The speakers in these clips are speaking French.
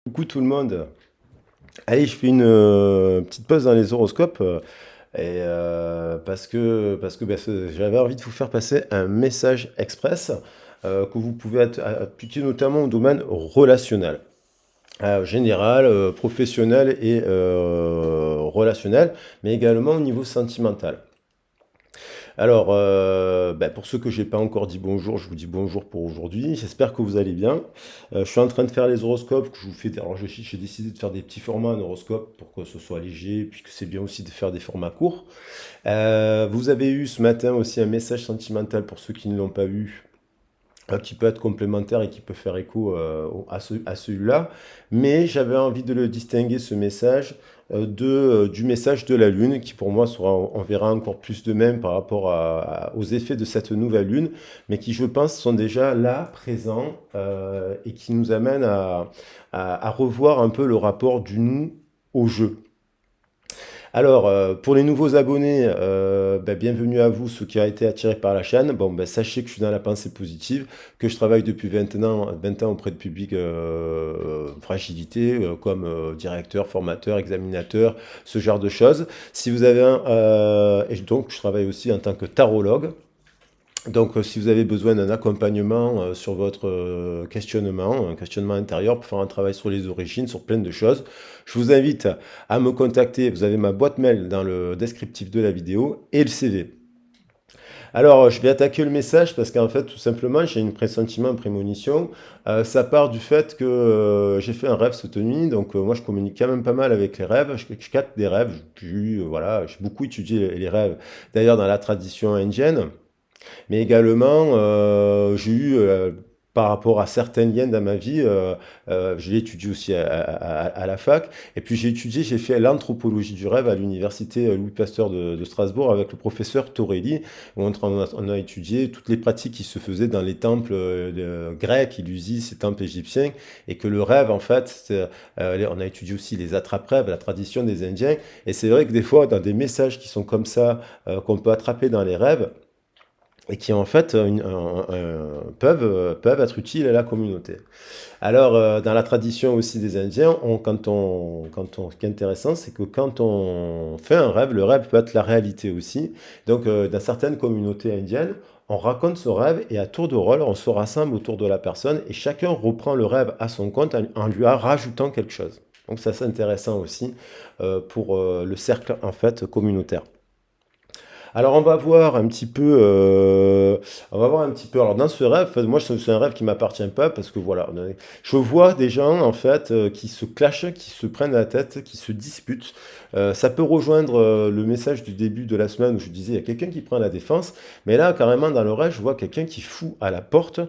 Coucou tout le monde. Allez, je fais une petite pause dans les horoscopes parce que j'avais envie de vous faire passer un message express que vous pouvez appliquer notamment au domaine relationnel, général, professionnel et relationnel, mais également au niveau sentimental. Alors, pour ceux que j'ai pas encore dit bonjour, je vous dis bonjour pour aujourd'hui. J'espère que vous allez bien. Je suis en train de faire les horoscopes que je vous fais. Alors, j'ai décidé de faire des petits formats en horoscope pour que ce soit léger, puisque c'est bien aussi de faire des formats courts. Vous avez eu ce matin aussi un message sentimental pour ceux qui ne l'ont pas vu, qui peut être complémentaire et qui peut faire écho à celui-là. Mais j'avais envie de le distinguer, ce message, du message de la Lune, qui pour moi sera, on verra encore plus de même par rapport aux effets de cette nouvelle Lune, mais qui, je pense, sont déjà là, présents, et qui nous amènent à revoir un peu le rapport du nous au jeu. Alors, pour les nouveaux abonnés, bienvenue à vous, ceux qui ont été attirés par la chaîne. Bon, sachez que je suis dans la pensée positive, que je travaille depuis 20 ans auprès de publics fragilité, comme directeur, formateur, examinateur, ce genre de choses. Si vous avez et donc, je travaille aussi en tant que tarologue. Donc, si vous avez besoin d'un accompagnement sur votre questionnement, un questionnement intérieur pour faire un travail sur les origines, sur plein de choses, je vous invite à me contacter. Vous avez ma boîte mail dans le descriptif de la vidéo et le CV. Alors, je vais attaquer le message parce qu'en fait, tout simplement, j'ai un pressentiment, une prémonition. Ça part du fait que j'ai fait un rêve cette nuit. Donc, moi, je communique quand même pas mal avec les rêves. Je capte des rêves. Voilà, j'ai beaucoup étudié les rêves. D'ailleurs, dans la tradition indienne. Mais également, j'ai eu, par rapport à certains liens dans ma vie, je l'ai étudié aussi à la fac. Et puis j'ai fait l'anthropologie du rêve à l'université Louis Pasteur de Strasbourg avec le professeur Torelli, où on a étudié toutes les pratiques qui se faisaient dans les temples grecs, Ilusis, ces temples égyptiens, et que le rêve, en fait, on a étudié aussi les attrape-rêves, la tradition des Indiens. Et c'est vrai que des fois, dans des messages qui sont comme ça, qu'on peut attraper dans les rêves, et qui en fait peuvent être utiles à la communauté. Alors, dans la tradition aussi des Indiens, ce qui est intéressant, c'est que quand on fait un rêve, le rêve peut être la réalité aussi. Donc, dans certaines communautés indiennes, on raconte ce rêve et à tour de rôle, on se rassemble autour de la personne et chacun reprend le rêve à son compte en lui rajoutant quelque chose. Donc, ça c'est intéressant aussi pour le cercle en fait communautaire. Alors on va voir un petit peu, Alors dans ce rêve, enfin, moi c'est un rêve qui m'appartient pas parce que voilà, je vois des gens en fait qui se clashent, qui se prennent la tête, qui se disputent. Ça peut rejoindre le message du début de la semaine où je disais il y a quelqu'un qui prend la défense, mais là carrément dans le rêve je vois quelqu'un qui fout à la porte.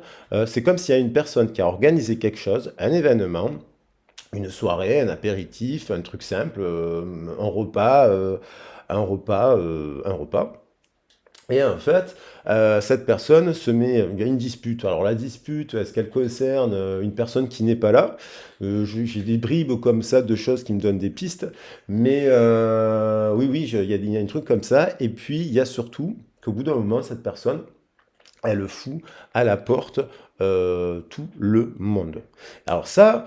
C'est comme s'il y a une personne qui a organisé quelque chose, un événement. Une soirée, un apéritif, un truc simple, un repas. Et en fait, cette personne se met, il y a une dispute. Alors la dispute, est-ce qu'elle concerne une personne qui n'est pas là? J'ai des bribes comme ça de choses qui me donnent des pistes, mais oui, oui, il y a un truc comme ça. Et puis il y a surtout qu'au bout d'un moment, cette personne, elle fout à la porte tout le monde. Alors ça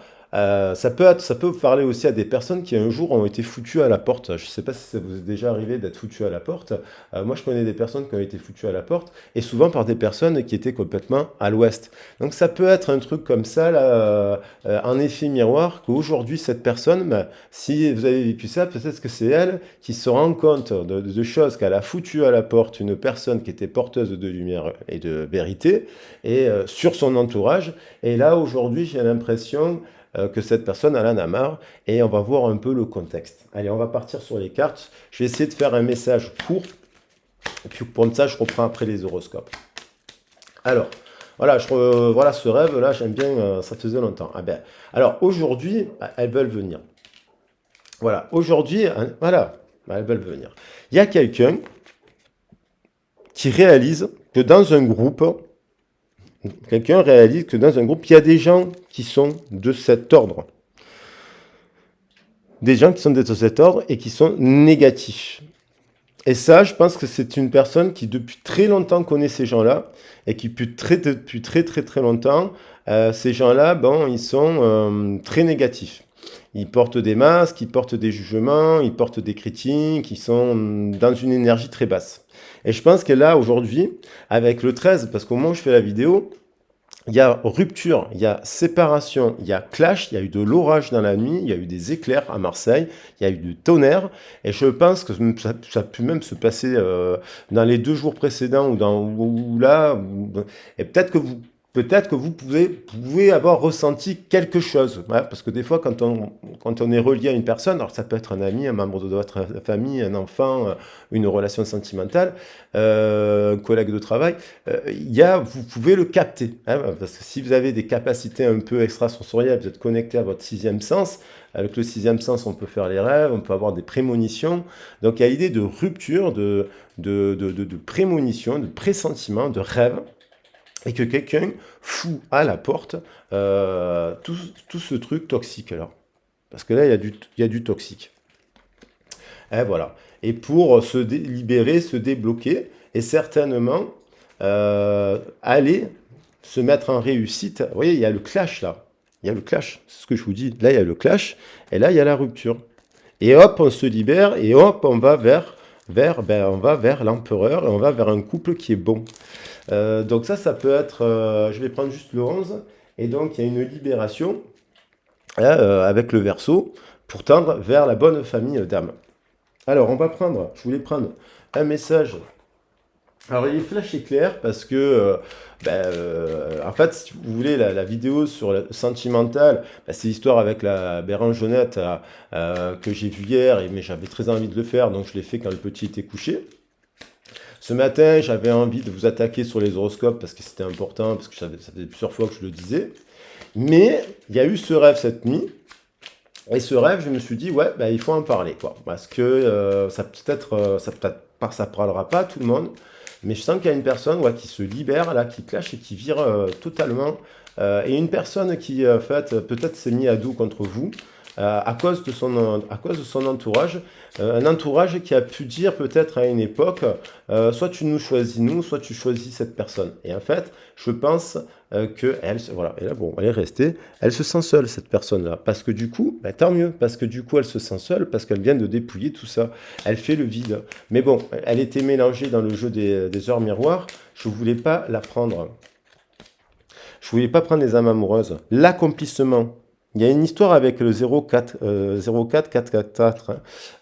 peut parler aussi à des personnes qui un jour ont été foutues à la porte. Je ne sais pas si ça vous est déjà arrivé d'être foutu à la porte. Moi, je connais des personnes qui ont été foutues à la porte, et souvent par des personnes qui étaient complètement à l'ouest. Donc ça peut être un truc comme ça, là, en effet miroir, qu'aujourd'hui, cette personne, si vous avez vécu ça, peut-être que c'est elle qui se rend compte de choses qu'elle a foutues à la porte, une personne qui était porteuse de lumière et de vérité, et sur son entourage. Et là, aujourd'hui, j'ai l'impression que cette personne elle en a marre, et on va voir un peu le contexte. Allez, on va partir sur les cartes. Je vais essayer de faire un message court, et puis pour ça, je reprends après les horoscopes. Alors, voilà, voilà ce rêve-là, j'aime bien, ça faisait longtemps. Alors, aujourd'hui, elles veulent venir. Voilà, aujourd'hui, hein, voilà, elles veulent venir. Il y a quelqu'un qui réalise que dans un groupe, il y a des gens qui sont de cet ordre. Des gens qui sont de cet ordre et qui sont négatifs. Et ça, je pense que c'est une personne qui depuis très longtemps connaît ces gens-là et qui depuis très très très longtemps ces gens-là, bon, ils sont très négatifs. Ils portent des masques, ils portent des jugements, ils portent des critiques, ils sont dans une énergie très basse. Et je pense que là, aujourd'hui, avec le 13, parce qu'au moment où je fais la vidéo, il y a rupture, il y a séparation, il y a clash, il y a eu de l'orage dans la nuit, il y a eu des éclairs à Marseille, il y a eu du tonnerre, et je pense que ça a pu même se passer dans les 2 jours précédents ou là, et peut-être que vous pouvez avoir ressenti quelque chose, ouais, parce que des fois, quand on est relié à une personne, alors ça peut être un ami, un membre de votre famille, un enfant, une relation sentimentale, un collègue de travail, vous pouvez le capter, hein, parce que si vous avez des capacités un peu extrasensorielles, vous êtes connecté à votre sixième sens. Avec le sixième sens, on peut faire les rêves, on peut avoir des prémonitions. Donc il y a l'idée de rupture, de prémonition, de pressentiment, de rêve, et que quelqu'un fout à la porte tout ce truc toxique là. Parce que là, il y a du toxique. Et voilà. Et pour se libérer, se débloquer, et certainement aller se mettre en réussite. Vous voyez, il y a le clash là. Il y a le clash, c'est ce que je vous dis. Là, il y a le clash, et là, il y a la rupture. Et hop, on se libère, et hop, on va on va vers l'empereur, et on va vers un couple qui est bon. Donc ça peut être, je vais prendre juste le 11, et donc il y a une libération avec le Verseau pour tendre vers la bonne famille d'âme. Alors, je voulais prendre un message. Alors, il est flash et clair parce que, en fait, si vous voulez, la vidéo sur le sentimental, c'est l'histoire avec la Bérangère Jeannette que j'ai vue hier, mais j'avais très envie de le faire, donc je l'ai fait quand le petit était couché. Ce matin, j'avais envie de vous attaquer sur les horoscopes parce que c'était important, parce que ça faisait plusieurs fois que je le disais. Mais il y a eu ce rêve cette nuit. Et ce rêve, je me suis dit, ouais, il faut en parler, quoi. Parce que ça parlera pas à tout le monde, mais je sens qu'il y a une personne ouais, qui se libère, là, qui clash et qui vire totalement. Et une personne qui, en fait, peut-être s'est mis à dos contre vous à cause de son entourage. Un entourage qui a pu dire peut-être à une époque, soit tu nous choisis nous, soit tu choisis cette personne. Et en fait, je pense voilà, et là, bon, elle est restée, elle se sent seule, cette personne-là. Parce que du coup, tant mieux, parce que du coup, elle se sent seule, parce qu'elle vient de dépouiller tout ça. Elle fait le vide. Mais bon, elle était mélangée dans le jeu des heures miroirs. Je voulais pas la prendre. Je voulais pas prendre les âmes amoureuses. L'accomplissement. Il y a une histoire avec le 04, 444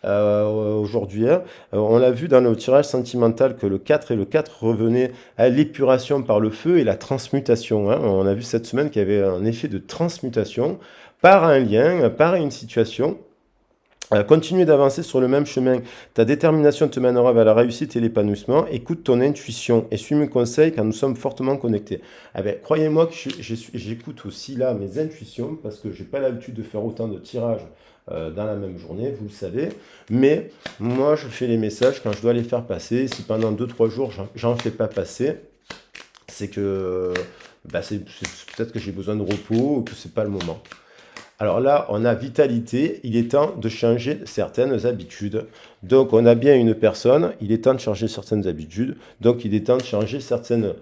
hein, aujourd'hui. Hein. On l'a vu dans le tirage sentimental que le 4 et le 4 revenaient à l'épuration par le feu et la transmutation. Hein. On a vu cette semaine qu'il y avait un effet de transmutation par un lien, par une situation. Continue d'avancer sur le même chemin. Ta détermination te mènera vers la réussite et l'épanouissement. Écoute ton intuition et suis mes conseils car nous sommes fortement connectés. Eh bien, croyez-moi que j'écoute aussi là mes intuitions parce que j'ai pas l'habitude de faire autant de tirages dans la même journée, vous le savez. Mais moi, je fais les messages quand je dois les faire passer. Si pendant 2-3 jours, j'en fais pas passer, c'est que c'est peut-être que j'ai besoin de repos ou que c'est pas le moment. Alors là, on a vitalité, il est temps de changer certaines habitudes. Donc on a bien une personne, il est temps de changer certaines habitudes. Donc il est temps de changer certaines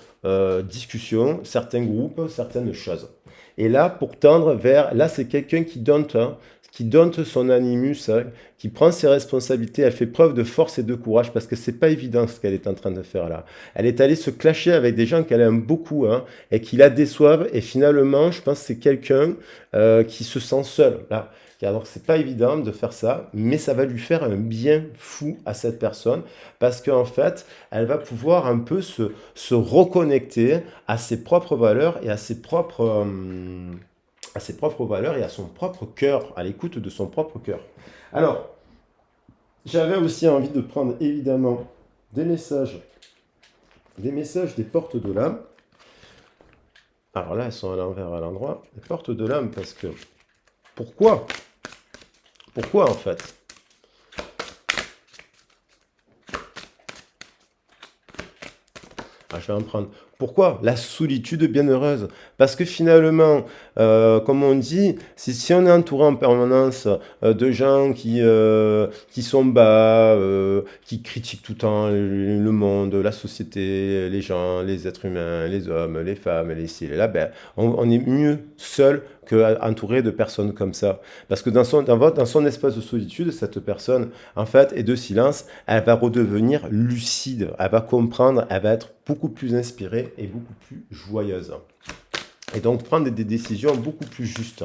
discussions, certains groupes, certaines choses. Et là, pour tendre vers, là c'est quelqu'un qui donne son animus, hein, qui prend ses responsabilités, elle fait preuve de force et de courage parce que c'est pas évident ce qu'elle est en train de faire là. Elle est allée se clasher avec des gens qu'elle aime beaucoup hein, et qui la déçoivent et finalement, je pense que c'est quelqu'un qui se sent seul là. Alors c'est pas évident de faire ça, mais ça va lui faire un bien fou à cette personne parce qu'en fait, elle va pouvoir un peu se reconnecter à ses propres valeurs et à ses propres valeurs et à son propre cœur, à l'écoute de son propre cœur. Alors, j'avais aussi envie de prendre évidemment des messages des portes de l'âme. Alors là, elles sont à l'envers, à l'endroit. Les portes de l'âme, parce que... Pourquoi en fait je vais en prendre. Pourquoi? La solitude bienheureuse. Parce que finalement, comme on dit, si on est entouré en permanence de gens qui sont bas, qui critiquent tout le temps le monde, la société, les gens, les êtres humains, les hommes, les femmes, les ci, les là, ben, on est mieux seul qu'entouré de personnes comme ça. Parce que dans son espace de solitude, cette personne, en fait, et de silence, elle va redevenir lucide, elle va comprendre, elle va être beaucoup plus inspirée et beaucoup plus joyeuse. Et donc prendre des décisions beaucoup plus justes.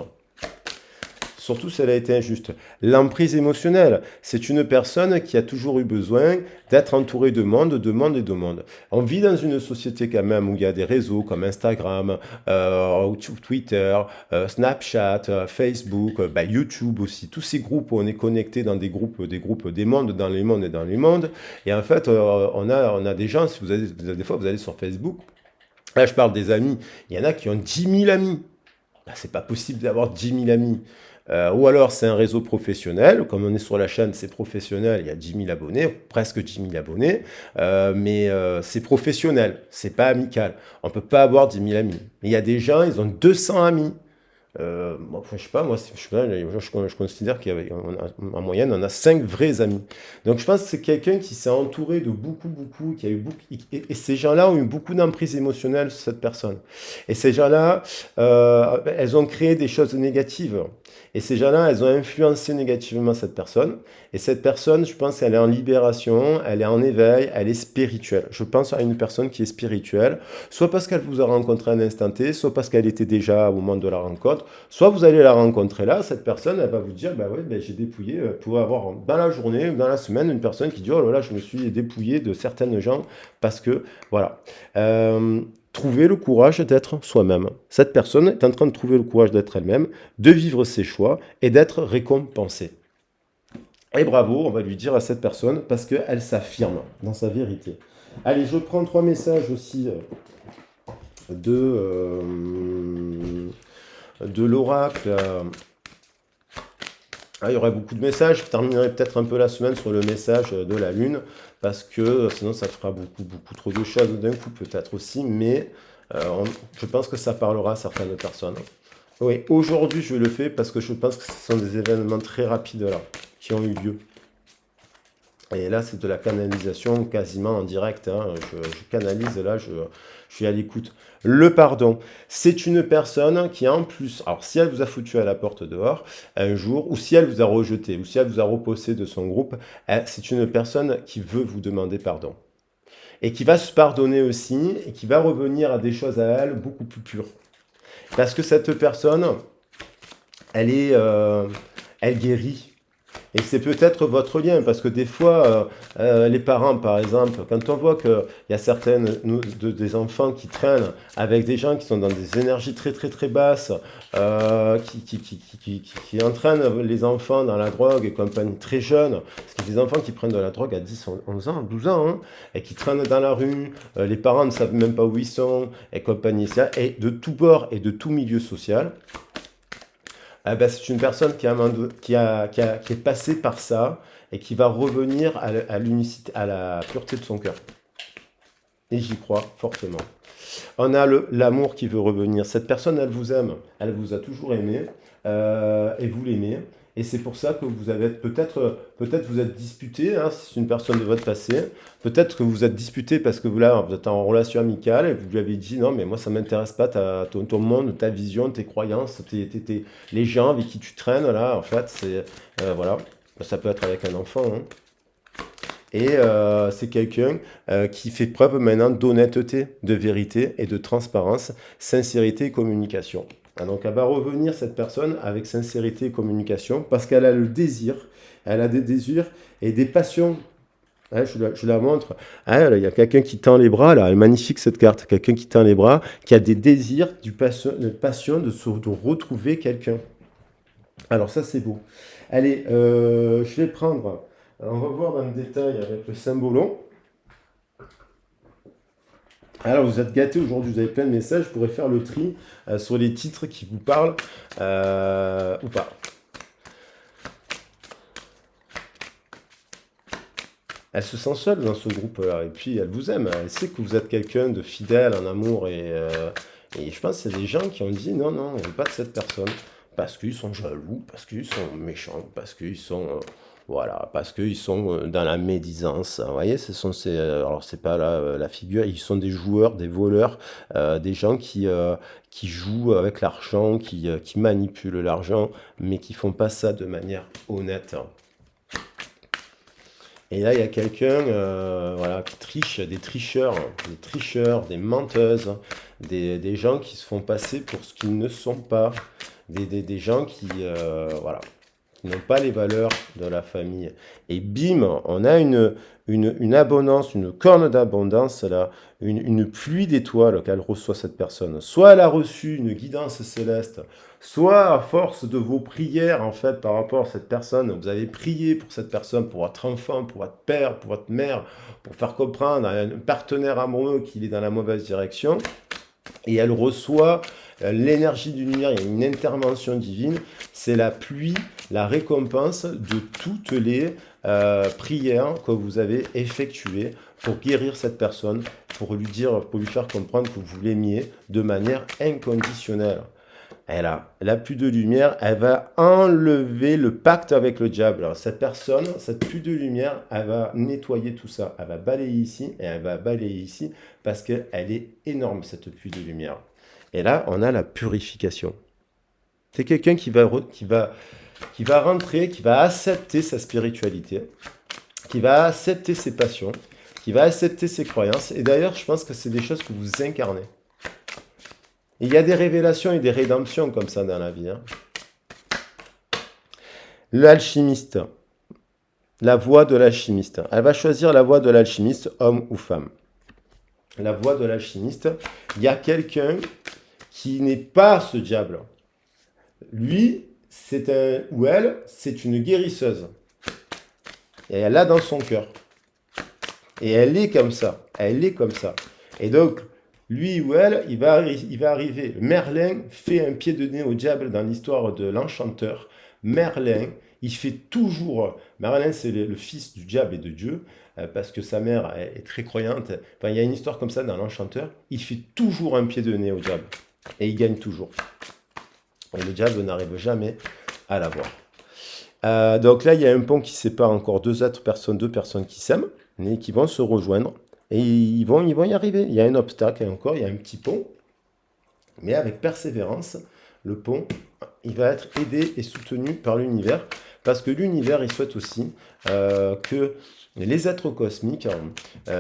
Surtout si elle a été injuste. L'emprise émotionnelle, c'est une personne qui a toujours eu besoin d'être entourée de monde, de monde et de monde. On vit dans une société quand même où il y a des réseaux comme Instagram, Twitter, Snapchat, Facebook, YouTube aussi. Tous ces groupes où on est connecté dans des groupes, des mondes, dans les mondes et dans les mondes. Et en fait, on a des gens, si vous avez, des fois vous allez sur Facebook, là je parle des amis, il y en a qui ont 10 000 amis. Ben, c'est pas possible d'avoir 10 000 amis. Ou alors c'est un réseau professionnel, comme on est sur la chaîne, c'est professionnel, il y a 10 000 abonnés, presque 10 000 abonnés, mais c'est professionnel, c'est pas amical. On peut pas avoir 10 000 amis. Mais il y a des gens, ils ont 200 amis. Bon, je sais pas, moi, je considère qu'en moyenne, on a 5 vrais amis. Donc je pense que c'est quelqu'un qui s'est entouré de beaucoup, qui a eu beaucoup, et ces gens-là ont eu beaucoup d'emprise émotionnelle sur cette personne. Et ces gens-là, elles ont créé des choses négatives. Et ces gens-là, elles ont influencé négativement cette personne. Et cette personne, je pense qu'elle est en libération, elle est en éveil, elle est spirituelle. Je pense à une personne qui est spirituelle, soit parce qu'elle vous a rencontré à un instant T, soit parce qu'elle était déjà au moment de la rencontre, soit vous allez la rencontrer là, cette personne, elle va vous dire, bah ouais, j'ai dépouillé, pour avoir dans la journée ou dans la semaine une personne qui dit, oh là là, je me suis dépouillé de certaines gens parce que, voilà. Trouver le courage d'être soi-même. Cette personne est en train de trouver le courage d'être elle-même, de vivre ses choix et d'être récompensée. Et bravo, on va lui dire à cette personne parce qu'elle s'affirme dans sa vérité. Allez, je prends 3 messages aussi de l'oracle. Il y aurait beaucoup de messages. Je terminerai peut-être un peu la semaine sur le message de la Lune, parce que sinon ça fera beaucoup trop de choses d'un coup peut-être aussi, mais je pense que ça parlera à certaines personnes. Oui, aujourd'hui je le fais parce que je pense que ce sont des événements très rapides là, qui ont eu lieu. Et là, c'est de la canalisation quasiment en direct. Hein. Je canalise, là, je suis à l'écoute. Le pardon, c'est une personne qui, en plus, alors si elle vous a foutu à la porte dehors un jour, ou si elle vous a rejeté, ou si elle vous a repoussé de son groupe, c'est une personne qui veut vous demander pardon. Et qui va se pardonner aussi, et qui va revenir à des choses à elle beaucoup plus pures. Parce que cette personne, elle guérit. Et c'est peut-être votre lien, parce que des fois, les parents, par exemple, quand on voit qu'il y a des enfants qui traînent avec des gens qui sont dans des énergies très basses, qui entraînent les enfants dans la drogue et compagnie très jeunes, parce qu'il y a des enfants qui prennent de la drogue à 10, 11 ans, 12 ans, hein, et qui traînent dans la rue, les parents ne savent même pas où ils sont, et compagnie, et de tout bord et de tout milieu social. C'est une personne qui est passée par ça et qui va revenir à l'unicité, à la pureté de son cœur. Et j'y crois fortement. On a l'amour qui veut revenir. Cette personne, elle vous aime. Elle vous a toujours aimé. Et vous l'aimez. Et c'est pour ça que vous avez peut-être vous êtes disputé, hein, si c'est une personne de votre passé. Peut-être que vous êtes disputé parce que vous êtes en relation amicale et vous lui avez dit non, mais moi ça m'intéresse pas ton monde, ta vision, tes croyances, les gens avec qui tu traînes là. En fait, c'est voilà. Ça peut être avec un enfant. Hein. Et c'est quelqu'un qui fait preuve maintenant d'honnêteté, de vérité et de transparence, sincérité et communication. Donc elle va revenir, cette personne, avec sincérité et communication, parce qu'elle a le désir, elle a des désirs et des passions. Hein, je la montre. Ah, là, il y a quelqu'un qui tend les bras, là, elle est magnifique cette carte. Quelqu'un qui tend les bras, qui a des désirs, de passion de retrouver quelqu'un. Alors ça, c'est beau. Allez, je vais prendre... On va voir dans le détail avec le symbolon. Alors, vous êtes gâtés aujourd'hui, vous avez plein de messages. Je pourrais faire le tri sur les titres qui vous parlent ou pas. elle se sent seule dans ce groupe-là. Et puis, elle vous aime. Elle sait que vous êtes quelqu'un de fidèle en amour. Et je pense qu'il y a des gens qui ont dit non, non, on ne veut pas de cette personne. Parce qu'ils sont jaloux, parce qu'ils sont méchants, parce qu'ils sont. Voilà, parce qu'ils sont dans la médisance. Vous voyez, alors c'est pas la figure, ils sont des joueurs, des voleurs, des gens qui jouent avec l'argent, qui manipulent l'argent, mais qui font pas ça de manière honnête. Et là, il y a quelqu'un voilà, qui triche, des tricheurs, des menteuses, des gens qui se font passer pour ce qu'ils ne sont pas, des gens voilà, qui n'ont pas les valeurs de la famille. Et bim, on a une abondance, une corne d'abondance, là, une pluie d'étoiles qu'elle reçoit cette personne. Soit elle a reçu une guidance céleste, soit à force de vos prières, en fait, par rapport à cette personne, vous avez prié pour cette personne, pour votre enfant, pour votre père, pour votre mère, pour faire comprendre à un partenaire amoureux qu'il est dans la mauvaise direction, et elle reçoit l'énergie d'une lumière, il y a une intervention divine, c'est la pluie, la récompense de toutes les prières que vous avez effectuées pour guérir cette personne, pour lui faire comprendre que vous l'aimiez de manière inconditionnelle. Elle a la pluie de lumière, elle va enlever le pacte avec le diable. Alors, cette personne, cette pluie de lumière, elle va nettoyer tout ça. Elle va balayer ici et elle va balayer ici parce qu'elle est énorme, cette pluie de lumière. Et là, on a la purification. C'est quelqu'un qui va rentrer, qui va accepter sa spiritualité, qui va accepter ses passions, qui va accepter ses croyances. Et d'ailleurs, je pense que c'est des choses que vous incarnez. Il y a des révélations et des rédemptions comme ça dans la vie. Hein. L'alchimiste, la voie de l'alchimiste. Elle va choisir la voie de l'alchimiste, homme ou femme. La voie de l'alchimiste, il y a quelqu'un qui n'est pas ce diable. Lui, ou elle, c'est une guérisseuse. Et elle l'a dans son cœur. Et elle est comme ça. Elle est comme ça. Et donc, lui ou elle, il va arriver. Merlin fait un pied de nez au diable dans l'histoire de l'enchanteur. Merlin, il fait toujours... Merlin, c'est le fils du diable et de Dieu, parce que sa mère est très croyante. Enfin, il y a une histoire comme ça dans l'enchanteur. Il fait toujours un pied de nez au diable. Et il gagne toujours. Et le diable n'arrive jamais à l'avoir. Donc là, il y a un pont qui sépare encore deux personnes qui s'aiment, mais qui vont se rejoindre. Et ils vont y arriver. Il y a un obstacle, et encore, il y a un petit pont. Mais avec persévérance, le pont, il va être aidé et soutenu par l'univers. Parce que l'univers, il souhaite aussi que les êtres cosmiques,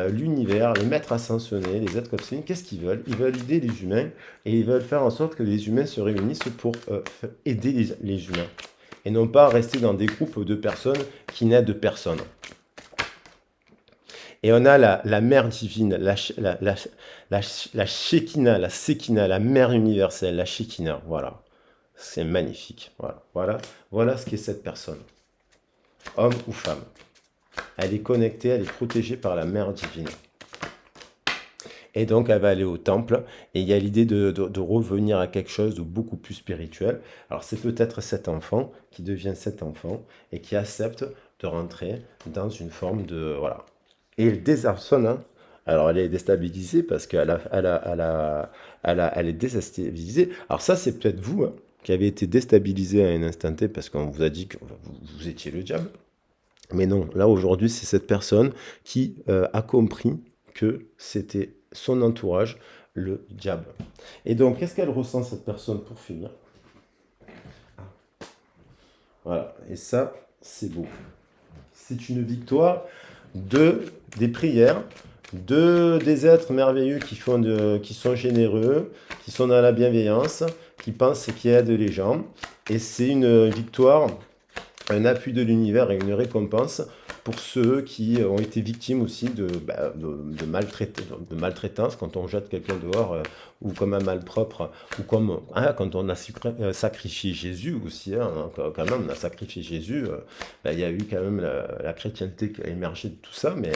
l'univers, les maîtres ascensionnés, les êtres cosmiques, qu'est-ce qu'ils veulent? Ils veulent aider les humains et ils veulent faire en sorte que les humains se réunissent pour aider les humains. Et non pas rester dans des groupes de personnes qui n'aident personne. Et on a la mère divine, la Shekinah, la Sekina, la mère universelle, la Shekinah. Voilà. C'est magnifique. Voilà ce qu'est cette personne. Homme ou femme. Elle est connectée, elle est protégée par la mère divine. Et donc, elle va aller au temple. Et il y a l'idée de revenir à quelque chose de beaucoup plus spirituel. Alors, c'est peut-être cet enfant qui devient cet enfant et qui accepte de rentrer dans une forme de... Voilà. Et elle désarçonne. Hein. Alors, elle est déstabilisée parce qu'elle elle est déstabilisée. Alors, ça, c'est peut-être vous hein, qui avez été déstabilisé à un instant T parce qu'on vous a dit que vous étiez le diable. Mais non, là, aujourd'hui, c'est cette personne qui a compris que c'était son entourage, le diable. Et donc, qu'est-ce qu'elle ressent, cette personne, pour finir? Voilà. Et ça, c'est beau. C'est une victoire des prières, des êtres merveilleux qui sont généreux, qui sont dans la bienveillance, qui pensent et qui aident les gens. Et c'est une victoire, un appui de l'univers et une récompense pour ceux qui ont été victimes aussi de maltraitance, quand on jette quelqu'un dehors, ou comme un malpropre, ou comme quand on a sacrifié Jésus aussi, quand même on a sacrifié Jésus, il y a eu quand même la chrétienté qui a émergé de tout ça, mais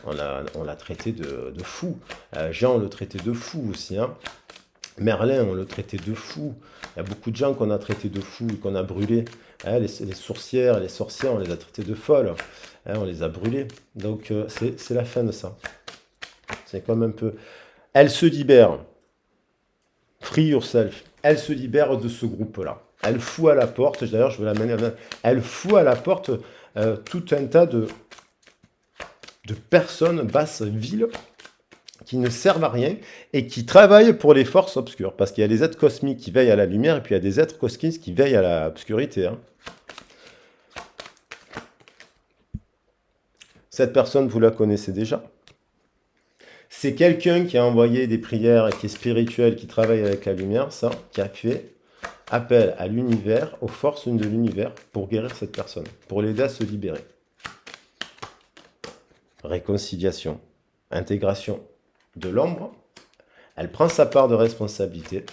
on l'a traité de fou. Jean le traitait de fou aussi, hein. Merlin, on le traitait de fou. Il y a beaucoup de gens qu'on a traités de fous et qu'on a brûlés. Hein, les sorcières, les sorcières, on les a traités de folles. Hein, on les a brûlés. Donc, c'est la fin de ça. C'est comme un peu... Elle se libère. Free yourself. Elle se libère de ce groupe-là. Elle fout à la porte, d'ailleurs, je vais la mener. Elle fout à la porte tout un tas de personnes basses, viles, qui ne servent à rien et qui travaillent pour les forces obscures. Parce qu'il y a des êtres cosmiques qui veillent à la lumière et puis il y a des êtres cosmiques qui veillent à l'obscurité. Hein. Cette personne, vous la connaissez déjà. C'est quelqu'un qui a envoyé des prières et qui est spirituel, qui travaille avec la lumière, ça, qui a fait appel à l'univers, aux forces de l'univers, pour guérir cette personne, pour l'aider à se libérer. Réconciliation, intégration de l'ombre, elle prend sa part de responsabilité.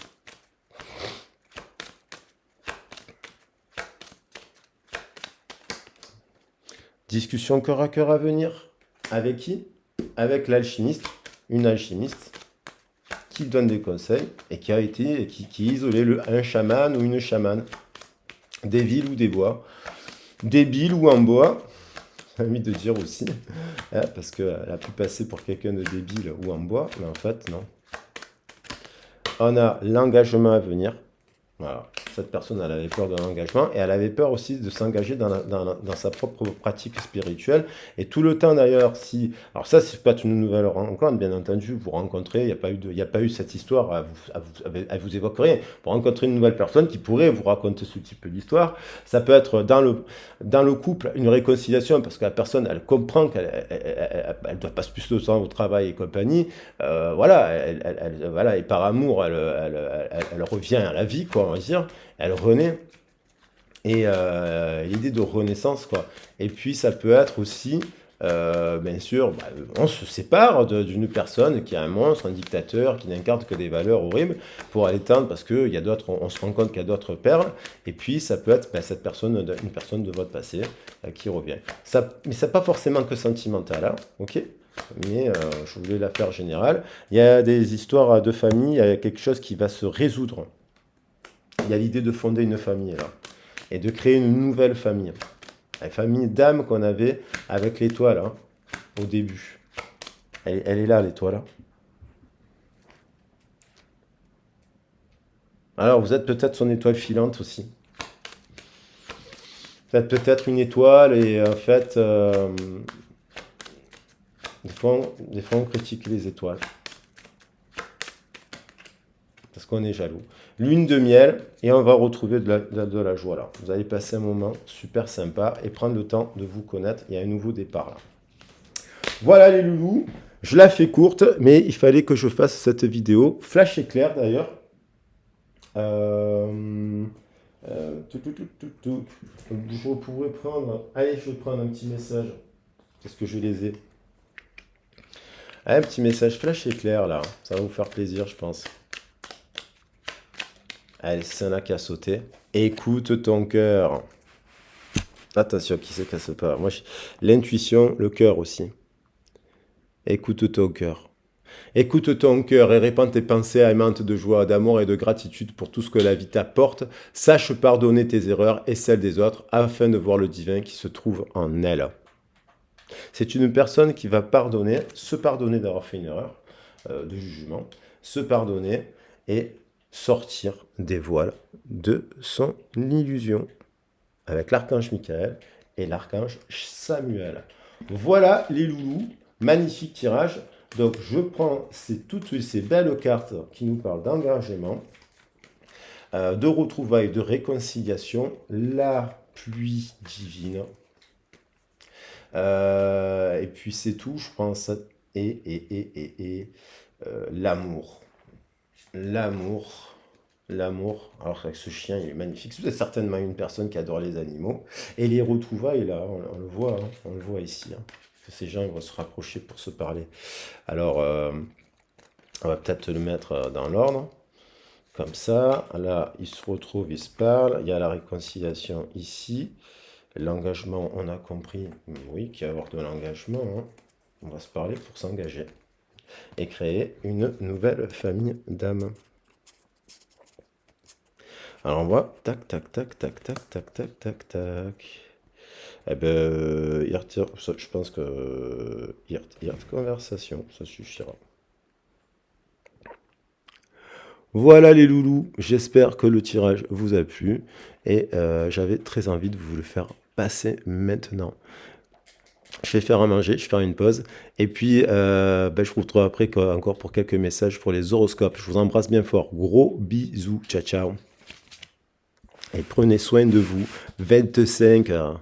Discussion cœur à cœur à venir. Avec qui? Avec l'alchimiste, une alchimiste qui donne des conseils et qui a isolé un chaman ou une chamane, des villes ou des bois, débile ou en bois, j'ai envie de dire aussi, hein, parce qu'elle a pu passer pour quelqu'un de débile ou en bois, mais en fait, non. On a l'engagement à venir. Voilà. Cette personne, elle avait peur de l'engagement et elle avait peur aussi de s'engager dans sa propre pratique spirituelle. Et tout le temps d'ailleurs, si... Alors ça, c'est pas une nouvelle rencontre, bien entendu, vous rencontrez, il n'y a pas eu cette histoire à vous évoquer rien. Vous rencontrez une nouvelle personne qui pourrait vous raconter ce type d'histoire. Ça peut être dans le couple une réconciliation parce que la personne, elle comprend qu'elle elle doit passer plus de temps au travail et compagnie. Voilà, voilà, et par amour, elle revient à la vie, quoi, on va dire. Elle renaît. Et l'idée de renaissance, quoi. Et puis, ça peut être aussi, bien sûr, on se sépare d'une personne qui est un monstre, un dictateur, qui n'incarne que des valeurs horribles, pour aller tendre, parce qu'il y a d'autres, on se rend compte qu'il y a d'autres perles. Et puis, ça peut être cette personne, une personne de votre passé qui revient. Ça, mais c'est pas forcément que sentimental, hein, ok? Mais je voulais la faire générale. Il y a des histoires de famille, il y a quelque chose qui va se résoudre. Il y a l'idée de fonder une famille, là, et de créer une nouvelle famille. La famille d'âme qu'on avait avec l'étoile, hein, au début. Elle est là, l'étoile. Hein. Alors, vous êtes peut-être son étoile filante aussi. Vous êtes peut-être une étoile et en fait, des fois, on critique les étoiles. Parce qu'on est jaloux. Lune de miel, et on va retrouver de la joie là. Vous allez passer un moment super sympa et prendre le temps de vous connaître. Il y a un nouveau départ là. Voilà les loulous, je la fais courte, mais il fallait que je fasse cette vidéo. Flash éclair d'ailleurs. Je pourrais prendre... Allez, je vais prendre un petit message. Qu'est-ce que je les ai? Un petit message flash éclair là. Ça va vous faire plaisir, je pense. Allez, c'est là qui a sauté. Écoute ton cœur. Attention, qui se casse pas. Moi, l'intuition, le cœur aussi. Écoute ton cœur. Écoute ton cœur et répands tes pensées aimantes de joie, d'amour et de gratitude pour tout ce que la vie t'apporte. Sache pardonner tes erreurs et celles des autres afin de voir le divin qui se trouve en elle. C'est une personne qui va pardonner, se pardonner d'avoir fait une erreur de jugement, se pardonner et sortir des voiles de son illusion avec l'archange Michael et l'archange Samuel. Voilà les loulous, magnifique tirage. Donc je prends toutes ces belles cartes qui nous parlent d'engagement, de retrouvailles, de réconciliation, la pluie divine. Et puis c'est tout, je pense. Et l'amour. L'amour. Alors avec ce chien, il est magnifique. C'est certainement une personne qui adore les animaux. Et les retrouvailles, là, on le voit, hein, on le voit ici. Hein, que ces gens ils vont se rapprocher pour se parler. Alors, on va peut-être le mettre dans l'ordre. Comme ça, là, ils se retrouvent, ils se parlent. Il y a la réconciliation ici. L'engagement, on a compris, oui, qu'il y a avoir de l'engagement. Hein. On va se parler pour s'engager et créer une nouvelle famille d'âmes. Alors on voit, tac, tac, tac, tac, tac, tac, tac, tac, tac. Eh ben, je pense que conversation, ça suffira. Voilà les loulous, j'espère que le tirage vous a plu et j'avais très envie de vous le faire passer maintenant. Je vais faire à manger, je vais faire une pause et puis ben, je vous retrouve après encore pour quelques messages pour les horoscopes. Je vous embrasse bien fort, gros bisous, ciao ciao et prenez soin de vous. 25 heures.